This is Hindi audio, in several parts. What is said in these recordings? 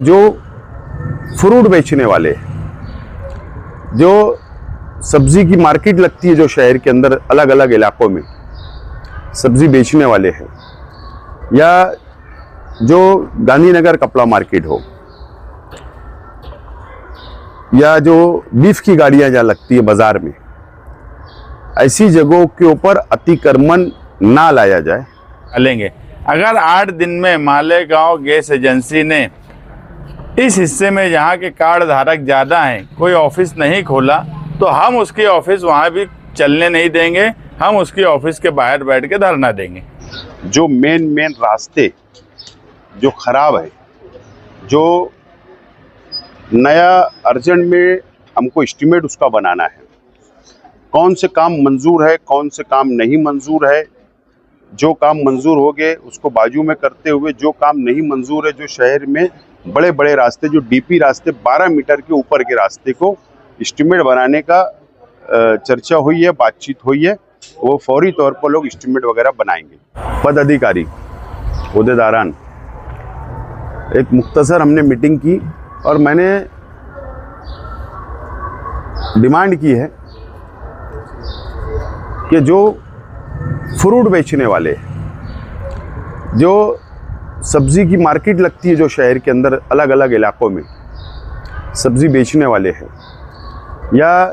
जो फ्रूट बेचने वाले, जो सब्जी की मार्केट लगती है जो शहर के अंदर अलग अलग इलाकों में सब्जी बेचने वाले हैं, या जो गांधीनगर कपड़ा मार्केट हो, या जो बीफ की गाड़ियां जहाँ लगती है बाजार में, ऐसी जगहों के ऊपर अतिक्रमण ना लाया जाए। लेंगे अगर 8 दिन में मालेगांव गैस एजेंसी ने इस हिस्से में जहाँ के कार्ड धारक ज़्यादा हैं कोई ऑफिस नहीं खोला तो हम उसकी ऑफिस वहाँ भी चलने नहीं देंगे, हम उसकी ऑफिस के बाहर बैठ के धरना देंगे। जो मेन रास्ते जो खराब है, जो नया अर्जेंट में हमको एस्टीमेट उसका बनाना है, कौन से काम मंजूर है, कौन से काम नहीं मंजूर है, जो काम मंजूर हो गए उसको बाजू में करते हुए जो काम नहीं मंजूर है, जो शहर में बड़े बड़े रास्ते जो डीपी रास्ते 12 मीटर के ऊपर के रास्ते को एस्टीमेट बनाने का चर्चा हुई है, बातचीत हुई है, वो फौरी तौर पर लोग एस्टीमेट वगैरह बनाएंगे। पदाधिकारी ओहदेदारान एक मुख्तसर हमने मीटिंग की और मैंने डिमांड की है कि जो फ्रूट बेचने वाले, जो सब्जी की मार्केट लगती है जो शहर के अंदर अलग अलग इलाकों में सब्जी बेचने वाले हैं, या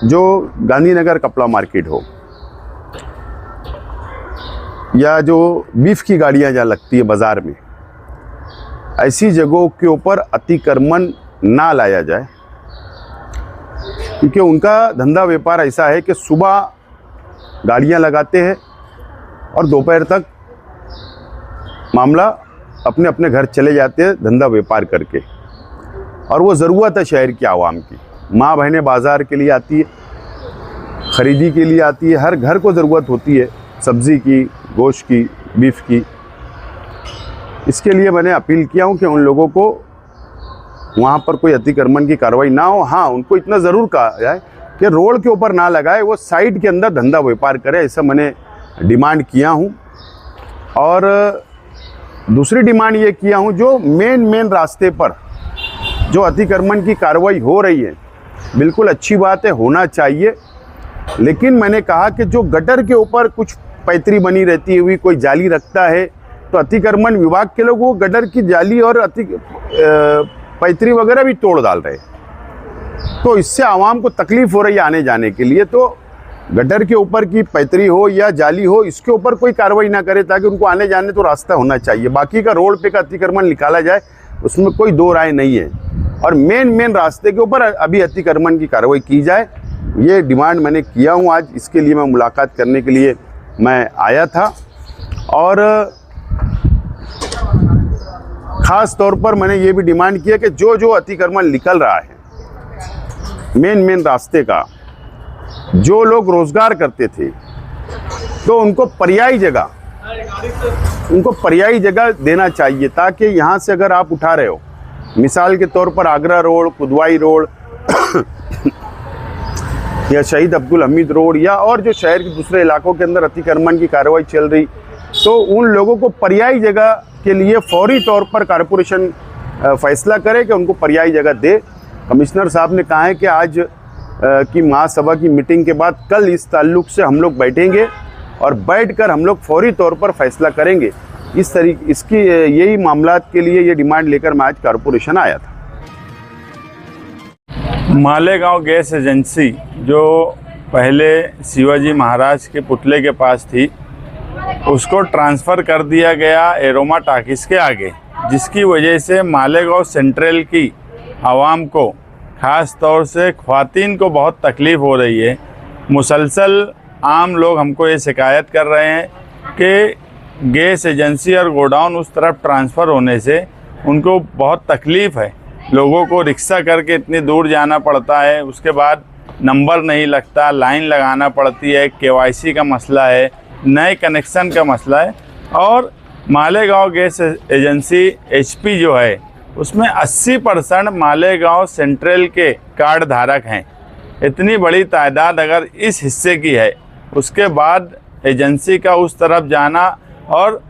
जो गांधीनगर कपड़ा मार्केट हो, या जो बीफ की गाड़ियां जहाँ लगती है बाजार में, ऐसी जगहों के ऊपर अतिक्रमण ना लाया जाए, क्योंकि उनका धंधा व्यापार ऐसा है कि सुबह गाड़ियां लगाते हैं और दोपहर तक मामला अपने अपने घर चले जाते हैं धंधा व्यापार करके। और वो ज़रूरत है शहर की आवाम की, माँ बहनें बाज़ार के लिए आती है, ख़रीदी के लिए आती है, हर घर को ज़रूरत होती है सब्ज़ी की, गोश्त की, बीफ की। इसके लिए मैंने अपील किया हूँ कि उन लोगों को वहाँ पर कोई अतिक्रमण की कार्रवाई ना हो। हाँ, उनको इतना ज़रूर कहा जाए कि रोड के ऊपर ना लगाए, वो साइड के अंदर धंधा व्यापार करे, ऐसा मैंने डिमांड किया हूँ। और दूसरी डिमांड ये किया हूँ, जो मेन रास्ते पर जो अतिक्रमण की कार्रवाई हो रही है, बिल्कुल अच्छी बात है, होना चाहिए, लेकिन मैंने कहा कि जो गटर के ऊपर कुछ पैतरी बनी रहती है हुई कोई जाली रखता है, तो अतिक्रमण विभाग के लोग वो गटर की जाली और पैतरी वगैरह भी तोड़ डाल रहे, तो इससे आवाम को तकलीफ हो रही है आने जाने के लिए। तो गटर के ऊपर की पैतरी हो या जाली हो, इसके ऊपर कोई कार्रवाई ना करे, ताकि उनको आने जाने तो रास्ता होना चाहिए। बाकी का रोड पे का अतिक्रमण निकाला जाए, उसमें कोई दो राय नहीं है, और मेन रास्ते के ऊपर अभी अतिक्रमण की कार्रवाई की जाए, ये डिमांड मैंने किया हूँ। आज इसके लिए मैं मुलाकात करने के लिए मैं आया था, और ख़ास तौर पर मैंने ये भी डिमांड किया कि जो अतिक्रमण निकल रहा है मेन रास्ते का, जो लोग रोज़गार करते थे, तो उनको पर्यायी जगह देना चाहिए, ताकि यहाँ से अगर आप उठा रहे हो, मिसाल के तौर पर आगरा रोड, कुदवाई रोड या शहीद अब्दुल हमीद रोड, या और जो शहर के दूसरे इलाकों के अंदर अतिक्रमण की कार्रवाई चल रही, तो उन लोगों को पर्यायी जगह के लिए फौरी तौर पर कॉरपोरेशन फैसला करे कि उनको पर्यायी जगह दे। कमिश्नर साहब ने कहा है कि आज की महासभा की मीटिंग के बाद कल इस ताल्लुक से हम लोग बैठेंगे और बैठकर हम लोग फौरी तौर पर फैसला करेंगे। इसकी यही मामलात के लिए ये डिमांड लेकर मैं आज कॉरपोरेशन आया था। मालेगांव गैस एजेंसी जो पहले शिवाजी महाराज के पुतले के पास थी, उसको ट्रांसफ़र कर दिया गया एरोमा टाकिस के आगे, जिसकी वजह से मालेगांव सेंट्रल की आवाम को, ख़ास तौर से ख़वातीन को बहुत तकलीफ़ हो रही है। मुसलसल आम लोग हमको ये शिकायत कर रहे हैं कि गैस एजेंसी और गोडाउन उस तरफ ट्रांसफ़र होने से उनको बहुत तकलीफ़ है। लोगों को रिक्शा करके इतनी दूर जाना पड़ता है, उसके बाद नंबर नहीं लगता, लाइन लगाना पड़ती है, केवाईसी का मसला है, नए कनेक्शन का मसला है। और मालेगांव गैस एजेंसी एचपी जो है, उसमें 80% मालेगांव सेंट्रल के कार्ड धारक हैं। इतनी बड़ी तादाद अगर इस हिस्से की है, उसके बाद एजेंसी का उस तरफ जाना और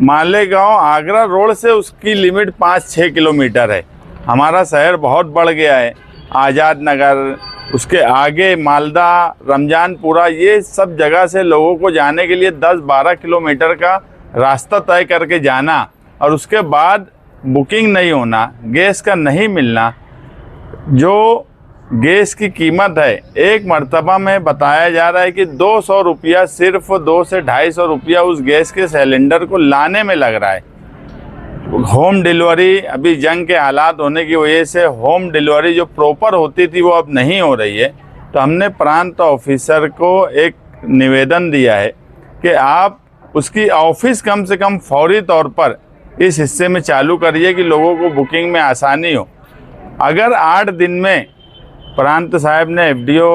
मालेगांव आगरा रोड से उसकी लिमिट 5-6 किलोमीटर है। हमारा शहर बहुत बढ़ गया है। आज़ाद नगर, उसके आगे मालदा, रमजानपुरा, ये सब जगह से लोगों को जाने के लिए 10-12 किलोमीटर का रास्ता तय करके जाना और उसके बाद बुकिंग नहीं होना, गैस का नहीं मिलना। जो गैस की कीमत है, एक मर्तबा में बताया जा रहा है कि 200 रुपया, सिर्फ 200 से 250 रुपया उस गैस के सिलेंडर को लाने में लग रहा है। होम डिलीवरी, अभी जंग के हालात होने की वजह से होम डिलीवरी जो प्रॉपर होती थी वो अब नहीं हो रही है। तो हमने प्रांत ऑफिसर को एक निवेदन दिया है कि आप उसकी ऑफिस कम से कम फौरी तौर पर इस हिस्से में चालू करिए कि लोगों को बुकिंग में आसानी हो। अगर 8 दिन में प्रांत साहब ने एफडीओ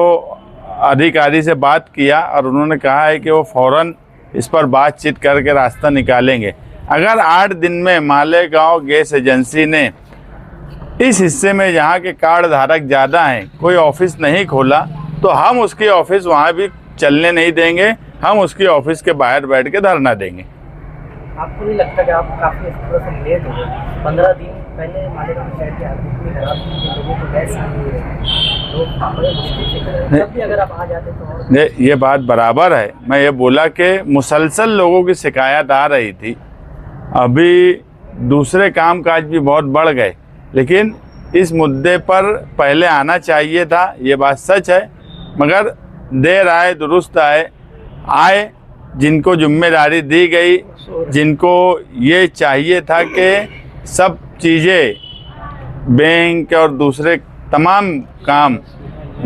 अधिकारी से बात किया और उन्होंने कहा है कि वो फ़ौरन इस पर बातचीत करके रास्ता निकालेंगे। अगर 8 दिन में मालेगांव गैस एजेंसी ने इस हिस्से में जहाँ के कार्ड धारक ज़्यादा हैं कोई ऑफिस नहीं खोला तो हम उसकी ऑफिस वहाँ भी चलने नहीं देंगे। हम उसकी ऑफिस के बाहर बैठ के धरना देंगे। आपको नहीं लगता कि आप काफ़ी लेट हो गए? 15 दिन पहले मालेगांव शहर की हालत इतनी खराब थी कि लोगों को गैस नहीं मिल रही, लोग बड़े मुश्किल से कर रहे हैं। तब भी अगर आप आ जाते तो और ये बात बराबर है। मैं ये बोला कि मुसलसल लोगों की शिकायत आ रही थी। अभी दूसरे कामकाज भी बहुत बढ़ गए, लेकिन इस मुद्दे पर पहले आना चाहिए था, ये बात सच है। मगर देर आए दुरुस्त आए जिनको जिम्मेदारी दी गई, जिनको ये चाहिए था कि सब चीज़ें बैंक और दूसरे तमाम काम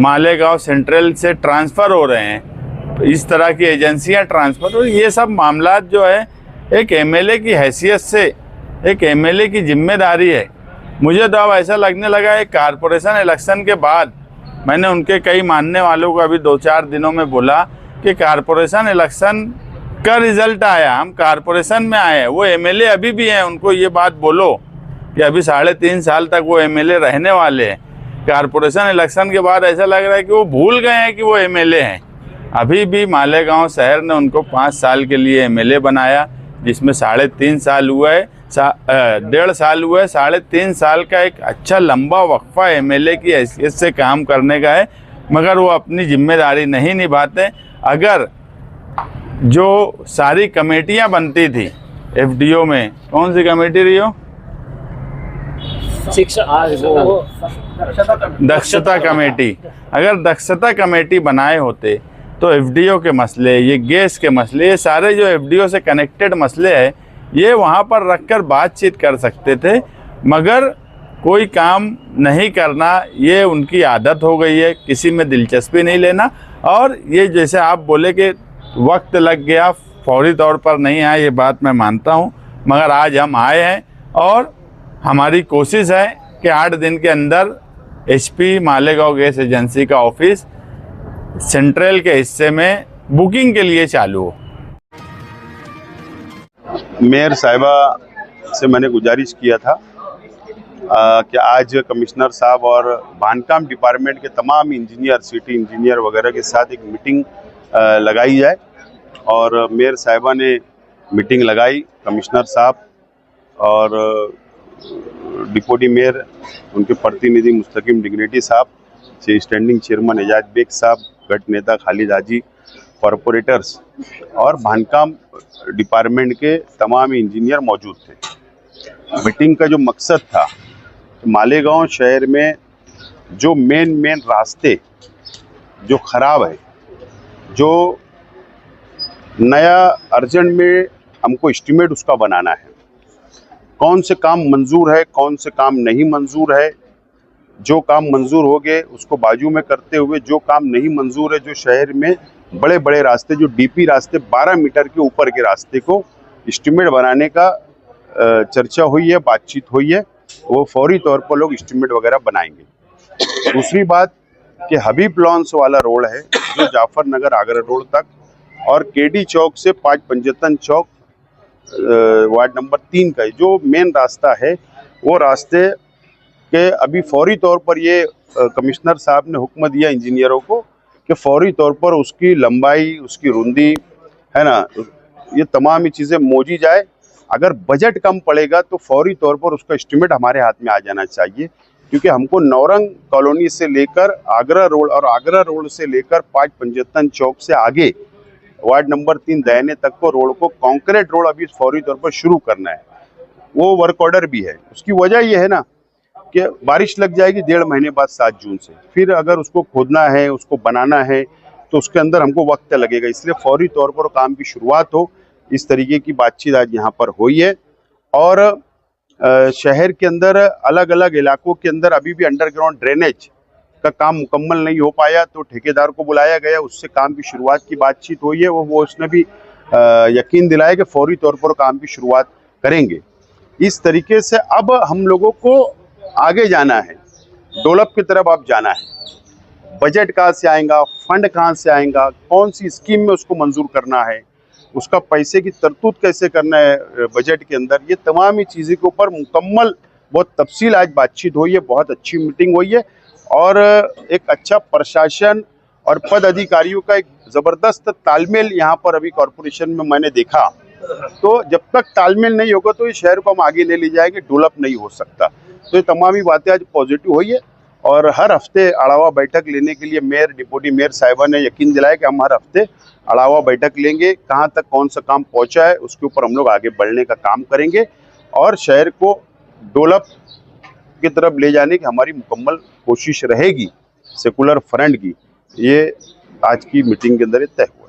मालेगांव सेंट्रल से ट्रांसफ़र हो रहे हैं, तो इस तरह की एजेंसियां ट्रांसफ़र हो, ये सब मामलात जो है एक एमएलए की हैसियत से, एक एमएलए की जिम्मेदारी है। मुझे तो अब ऐसा लगने लगा है कारपोरेशन इलेक्शन के बाद मैंने उनके कई मानने वालों को अभी 2-4 दिनों में बोला कि कारपोरेशन इलेक्शन का रिज़ल्ट आया, हम कारपोरेशन में आए हैं, वो एमएलए अभी भी हैं, उनको ये बात बोलो कि अभी 3.5 साल तक वो एमएलए रहने वाले हैं। कारपोरेशन इलेक्शन के बाद ऐसा लग रहा है कि वो भूल गए हैं कि वो एमएलए हैं। अभी भी मालेगांव शहर ने उनको 5 साल के लिए एमएलए बनाया, जिसमें 3.5 साल हुआ है, 1.5 साल हुआ है। 3.5 साल का एक अच्छा लंबा वक्फा एमएलए की हैसियत से काम करने का है, मगर वो अपनी जिम्मेदारी नहीं निभाते। अगर जो सारी कमेटियां बनती थी एफडीओ में, कौन सी कमेटी रही हो? दक्षता कमेटी। अगर दक्षता कमेटी बनाए होते तो एफडीओ के मसले, ये गैस के मसले, ये सारे जो एफडीओ से कनेक्टेड मसले हैं, ये वहाँ पर रखकर बातचीत कर सकते थे। मगर कोई काम नहीं करना, ये उनकी आदत हो गई है, किसी में दिलचस्पी नहीं लेना। और ये जैसे आप बोले कि वक्त लग गया, फौरी तौर पर नहीं आया, ये बात मैं मानता हूँ। मगर आज हम आए हैं और हमारी कोशिश है कि 8 दिन के अंदर एचपी मालेगांव गैस एजेंसी का ऑफिस सेंट्रल के हिस्से में बुकिंग के लिए चालू हो। मेयर साहिबा से मैंने गुजारिश किया था कि आज कमिश्नर साहब और बांधकाम डिपार्टमेंट के तमाम इंजीनियर, सिटी इंजीनियर वगैरह के साथ एक मीटिंग लगाई जाए। और मेयर साहिबा ने मीटिंग लगाई, कमिश्नर साहब और डिप्टी मेयर, उनके प्रतिनिधि मुस्तकीम डिग्निटी साहब, स्टैंडिंग चेयरमैन एजाज बेग साहब, गट नेता खालिद हाजी, कॉरपोरेटर्स और बांधकाम डिपार्टमेंट के तमाम इंजीनियर मौजूद थे। मीटिंग का जो मकसद था, मालेगांव शहर में जो मेन रास्ते जो ख़राब है, जो नया अर्जेंट में हमको एस्टीमेट उसका बनाना है, कौन से काम मंजूर है, कौन से काम नहीं मंजूर है। जो काम मंजूर हो गए उसको बाजू में करते हुए, जो काम नहीं मंजूर है, जो शहर में बड़े बड़े रास्ते, जो डीपी रास्ते, 12 मीटर के ऊपर के रास्ते को एस्टीमेट बनाने का चर्चा हुई है, बातचीत हुई है। वो फौरी तौर पर लोग एस्टीमेट वगैरह बनाएंगे। दूसरी बात कि हबीब लॉन्स वाला रोड है जो जाफर नगर आगरा रोड तक और केडी चौक से 5 पंजतन चौक वार्ड नंबर 3 का जो मेन रास्ता है, वो रास्ते के अभी फौरी तौर पर ये कमिश्नर साहब ने हुक्म दिया इंजीनियरों को कि फौरी तौर पर उसकी लंबाई, उसकी रुंदी है ना, ये तमाम ही चीज़ें मोजी जाए। अगर बजट कम पड़ेगा तो फौरी तौर पर उसका एस्टिमेट हमारे हाथ में आ जाना चाहिए, क्योंकि हमको नौरंग कॉलोनी से लेकर आगरा रोड और आगरा रोड से लेकर 5 पंजतन चौक से आगे वार्ड नंबर 3 दयाने तक को रोड को कॉन्क्रीट रोड अभी फौरी तौर पर शुरू करना है। वो वर्क ऑर्डर भी है। उसकी वजह ये है ना कि बारिश लग जाएगी 1.5 महीने बाद 7 जून से, फिर अगर उसको खोदना है, उसको बनाना है तो उसके अंदर हमको वक्त लगेगा, इसलिए फौरी तौर पर काम की शुरुआत हो, इस तरीके की बातचीत आज यहाँ पर हुई है। और शहर के अंदर अलग अलग इलाकों के अंदर अभी भी अंडरग्राउंड ड्रेनेज का काम मुकम्मल नहीं हो पाया, तो ठेकेदार को बुलाया गया, उससे काम की शुरुआत की बातचीत हुई है। वो उसने भी यकीन दिलाया कि फौरी तौर पर काम की शुरुआत करेंगे। इस तरीके से अब हम लोगों को आगे जाना है, डेवलप की तरफ अब जाना है। बजट कहाँ से आएगा, फंड कहाँ से आएगा, कौन सी स्कीम में उसको मंजूर करना है, उसका पैसे की तरतूत कैसे करना है बजट के अंदर, ये तमाम ही चीज़ों के ऊपर मुकम्मल बहुत तफसील आज बातचीत हुई है। बहुत अच्छी मीटिंग हुई है और एक अच्छा प्रशासन और पद अधिकारियों का एक ज़बरदस्त तालमेल यहाँ पर अभी कॉरपोरेशन में मैंने देखा। तो जब तक तालमेल नहीं होगा तो इस शहर को हम आगे ले जाएंगे, डेवलप नहीं हो सकता। तो ये तमाम ही बातें आज पॉजिटिव हुई है और हर हफ्ते अड़ावा बैठक लेने के लिए मेयर, डिप्टी मेयर साहिबा ने यकीन दिलाया कि हम हर हफ्ते अड़ावा बैठक लेंगे, कहाँ तक कौन सा काम पहुँचा है उसके ऊपर हम लोग आगे बढ़ने का काम करेंगे और शहर को डेवलप की तरफ ले जाने की हमारी मुकम्मल कोशिश रहेगी सेकुलर फ्रंट की। ये आज की मीटिंग के अंदर तय हुआ है।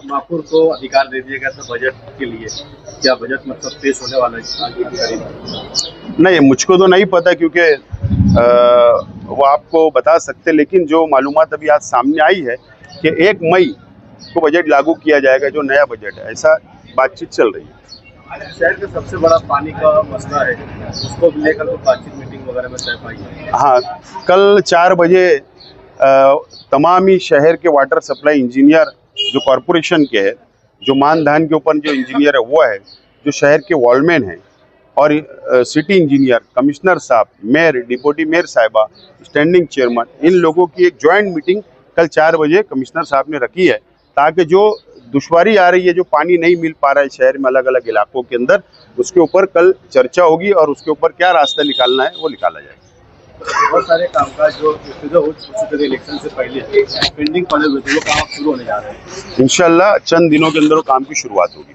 महापौर को अधिकार दे दिया गया था बजट के लिए, क्या बजट मतलब पेश होने वाला है? नहीं, मुझको तो नहीं पता, क्योंकि वो आपको बता सकते, लेकिन जो मालूमात अभी आज सामने आई है कि 1 मई को बजट लागू किया जाएगा, जो नया बजट है, ऐसा बातचीत चल रही है। शहर का सबसे बड़ा पानी का मसला है, उसको लेकर तो बातचीत मीटिंग वगैरह में तय पाई है। हाँ, कल 4 बजे तमाम ही शहर के वाटर सप्लाई इंजीनियर जो कॉरपोरेशन के है, जो मानधान के ऊपर जो इंजीनियर है वो है, जो शहर के वॉलमैन हैं और सिटी इंजीनियर, कमिश्नर साहब, मेयर, डिप्टी मेयर साहिबा, स्टैंडिंग चेयरमैन, इन लोगों की एक जॉइंट मीटिंग कल 4 बजे कमिश्नर साहब ने रखी है, ताकि जो दुश्वारी आ रही है, जो पानी नहीं मिल पा रहा है शहर में अलग अलग इलाकों के अंदर, उसके ऊपर कल चर्चा होगी और उसके ऊपर क्या रास्ता निकालना है वो निकाला जाएगा। बहुत सारे कामकाज जो हो चुके थे इलेक्शन से पहले पेंडिंग पड़े हुए थे, वो काम शुरू होने जा रहे हैं। इंशाल्लाह चंद दिनों के अंदर वो काम की शुरुआत होगी।